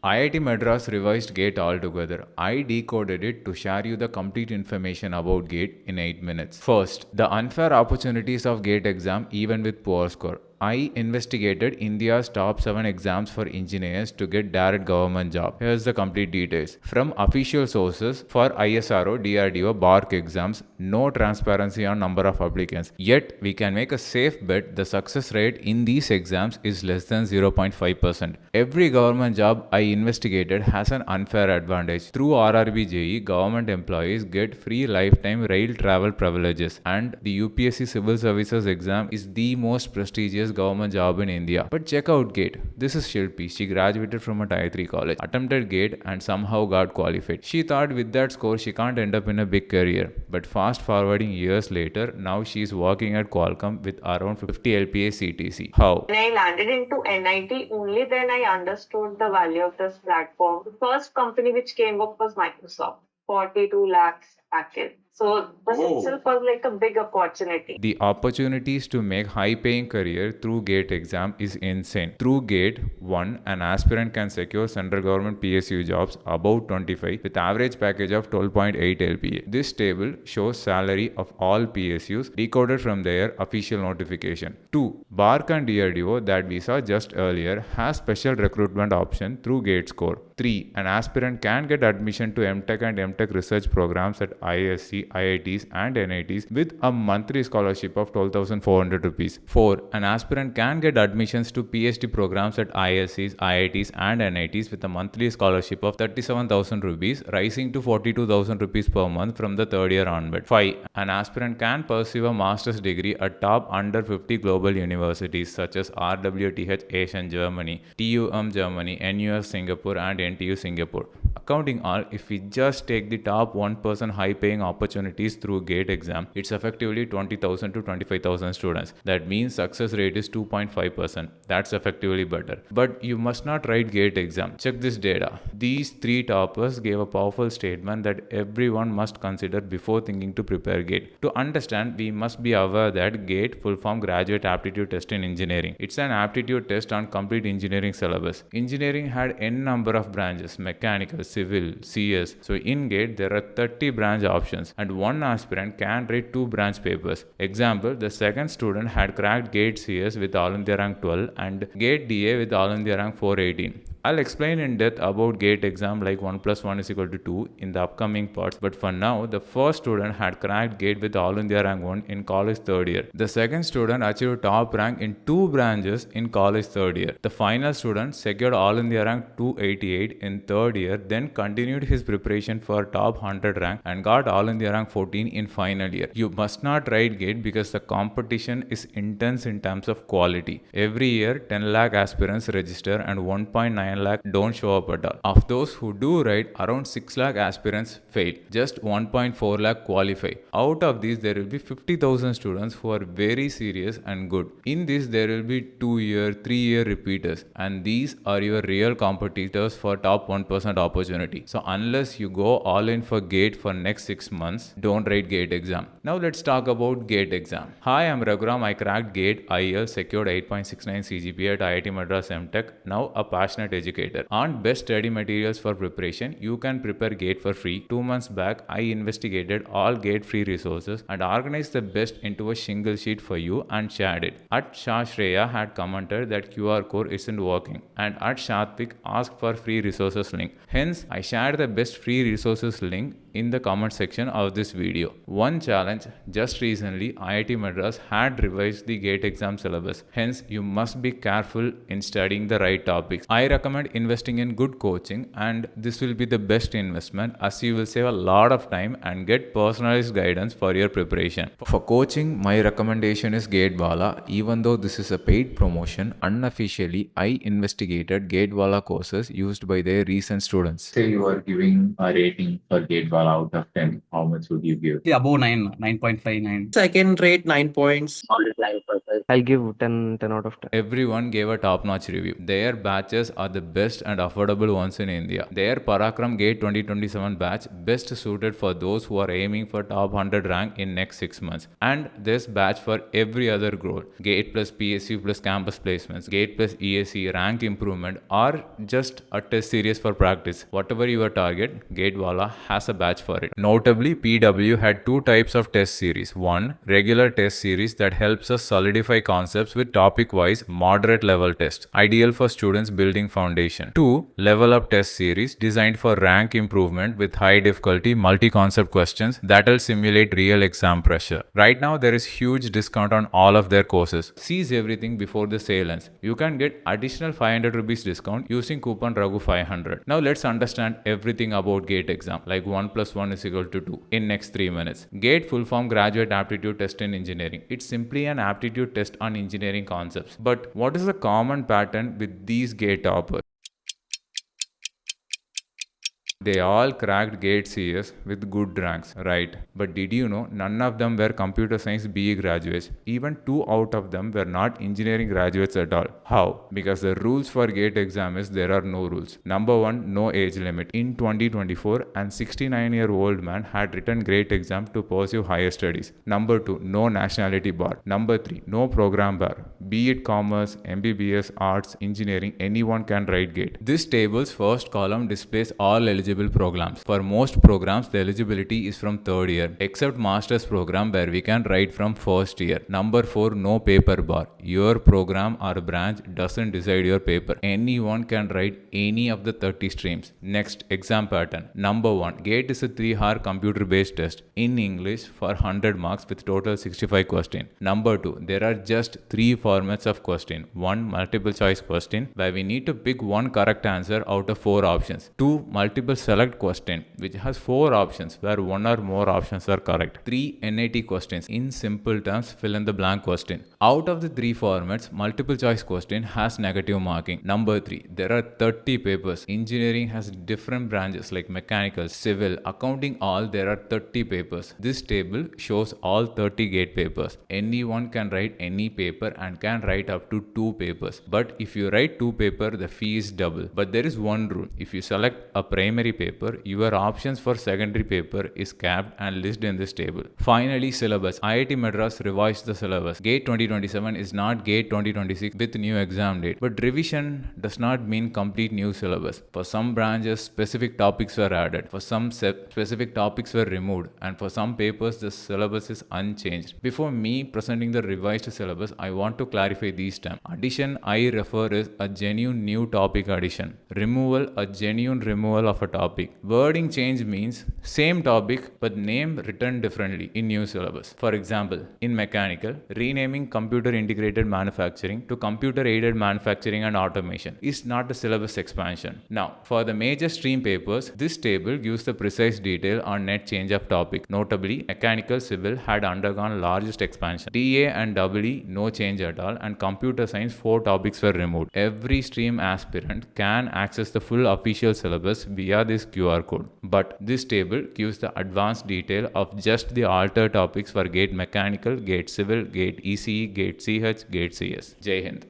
IIT Madras revised GATE altogether. I decoded it to share you the complete information about GATE in 8 minutes. First, the unfair opportunities of GATE exam even with poor score. I investigated India's top 7 exams for engineers to get direct government job. Here's the complete details. From official sources for ISRO, DRDO, BARC exams, no transparency on number of applicants. Yet, we can make a safe bet the success rate in these exams is less than 0.5%. Every government job I investigated has an unfair advantage. Through RRB JE, government employees get free lifetime rail travel privileges, and the UPSC Civil Services exam is the most prestigious government job in India. But check out GATE. This is Shilpi. She graduated from a Tier 3 college, attempted GATE and somehow got qualified. She thought with that score she can't end up in a big career. But fast forwarding years later, now she's working at Qualcomm with around 50 LPA CTC. How? When I landed into NIT, only then I understood the value of this platform. The first company which came up was Microsoft, 42 lakhs package. So this itself was like a big opportunity. The opportunities to make high paying career through GATE exam is insane. Through GATE 1, an aspirant can secure central government PSU jobs above 25 with average package of 12.8 LPA. This table shows salary of all PSUs decoded from their official notification. 2. BARC and DRDO that we saw just earlier has special recruitment option through GATE score. 3. An aspirant can get admission to MTech and MTech research programs at ISC, IITs and NITs with a monthly scholarship of 12,400 rupees. 4. An aspirant can get admissions to PhD programs at ISCs, IITs and NITs with a monthly scholarship of 37,000 rupees, rising to 42,000 rupees per month from the third year onward. 5. An aspirant can pursue a master's degree at top under 50 global universities such as RWTH Asian Germany, TUM Germany, NUS Singapore and NTU Singapore. Accounting all, if we just take the top 1% high paying opportunities through GATE exam, it's effectively 20,000 to 25,000 students. That means success rate is 2.5%. That's effectively better. But you must not write GATE exam. Check this data. These 3 toppers gave a powerful statement that everyone must consider before thinking to prepare GATE. To understand, we must be aware that GATE full form Graduate Aptitude Test in Engineering. It's an aptitude test on complete engineering syllabus. Engineering had n number of branches: mechanical, civil, CS. So in GATE there are 30 branch options and one aspirant can write 2 branch papers. Example, the second student had cracked GATE CS with All India rank 12 and GATE DA with All India rank 418. I'll explain in depth about GATE exam like 1 plus 1 is equal to 2 in the upcoming parts, but for now, the first student had cracked GATE with All India rank 1 in college third year. The second student achieved top rank in 2 branches in college third year. The final student secured All India rank 288 in third year, then continued his preparation for top 100 rank and got All India rank 14 in final year. You must not write GATE because the competition is intense in terms of quality. Every year, 10 lakh aspirants register and 1.9 lakh don't show up at all. Of those who do write, around 6 lakh aspirants fail. Just 1.4 lakh qualify. Out of these, there will be 50,000 students who are very serious and good. In this, there will be 2-year, 3-year repeaters, and these are your real competitors for top 1% opportunity. So unless you go all in for GATE for next 6 months, don't write GATE exam. Now let's talk about GATE exam. Hi, I'm Rahuram. I cracked GATE IL, secured 8.69 CGPA at IIT Madras MTech. Now a passionate educator. On best study materials for preparation, you can prepare GATE for free. 2 months back, I investigated all GATE free resources and organized the best into a single sheet for you and shared it. At Shashreya had commented that QR code isn't working, and at Shatvik asked for free resources link. Hence, I shared the best free resources link in the comment section of this video. One challenge: just recently IIT Madras had revised the GATE exam syllabus. Hence, you must be careful in studying the right topics. I recommend investing in good coaching, and this will be the best investment as you will save a lot of time and get personalized guidance for your preparation. For coaching, my recommendation is GateWala. Even though this is a paid promotion, unofficially I investigated GateWala courses used by their recent students. Say you are giving a rating for GateWala overall out of 10, how much would you give? Above 9, 9.59. I can rate 9 points. I'll give 10 out of 10. Everyone gave a top-notch review. Their batches are the best and affordable ones in India. Their Parakram Gate 2027 batch best suited for those who are aiming for top 100 rank in next 6 months. And this batch for every other goal. Gate plus PSU plus campus placements, Gate plus ESC, rank improvement, or just a test series for practice. Whatever your target, GateWala has a batch for it. Notably, PW had two types of test series. One, regular test series that helps us solidify concepts with topic-wise moderate level tests, ideal for students building foundation. Two, level up test series designed for rank improvement with high difficulty multi-concept questions that'll simulate real exam pressure. Right now, there is huge discount on all of their courses. Seize everything before the sale ends. You can get additional 500 rupees discount using coupon RAGU500. Now let's understand everything about GATE exam, like 1 plus 1 is equal to 2 in next 3 minutes. GATE full form Graduate Aptitude Test in Engineering. It's simply an aptitude test on engineering concepts. But what is the common pattern with these GATE toppers? They all cracked GATE CS with good ranks, right? But did you know none of them were computer science BE graduates? Even 2 out of them were not engineering graduates at all. How? Because the rules for GATE exam is there are no rules. Number 1, no age limit. In 2024, an 69-year-old man had written GATE exam to pursue higher studies. Number 2, no nationality bar. Number 3, no program bar. Be it commerce, MBBS, arts, engineering, anyone can write GATE. This table's first column displays all eligible programs. For most programs, the eligibility is from 3rd year, except master's program where we can write from 1st year. Number 4, no paper bar. Your program or branch doesn't decide your paper. Anyone can write any of the 30 streams. Next, exam pattern. Number 1, GATE is a 3-hour computer-based test in English for 100 marks with total 65 questions. Number 2, there are just 3 formats of question. 1, multiple choice question where we need to pick one correct answer out of 4 options. 2, multiple select question which has 4 options where 1 or more options are correct. 3, NIT questions. In simple terms, fill in the blank question. Out of the 3 formats, multiple choice question has negative marking. Number 3, there are 30 papers. Engineering has different branches like mechanical, civil, accounting, all there are 30 papers. This table shows all 30 GATE papers. Anyone can write any paper and can write up to 2 papers. But if you write 2 papers, the fee is double. But there is one rule. If you select a primary paper, your options for secondary paper is capped and listed in this table. Finally, syllabus. IIT Madras revised the syllabus. GATE 2027 is not GATE 2026 with new exam date. But revision does not mean complete new syllabus. For some branches, specific topics were added. For some specific topics were removed. And for some papers, the syllabus is unchanged. Before me presenting the revised syllabus, I want to clarify these terms. Addition I refer is a genuine new topic addition. Removal, a genuine removal of a topic. Wording change means same topic but name written differently in new syllabus. For example, in mechanical, renaming computer integrated manufacturing to computer aided manufacturing and automation is not a syllabus expansion. Now, for the major stream papers, this table gives the precise detail on net change of topic. Notably, mechanical civil had undergone largest expansion. DA and EE no change at all, and computer science 4 topics were removed. Every stream aspirant can access the full official syllabus via this QR code. But this table gives the advanced detail of just the altered topics for GATE Mechanical, GATE Civil, GATE ECE, GATE CH, GATE CS. Jai Hind.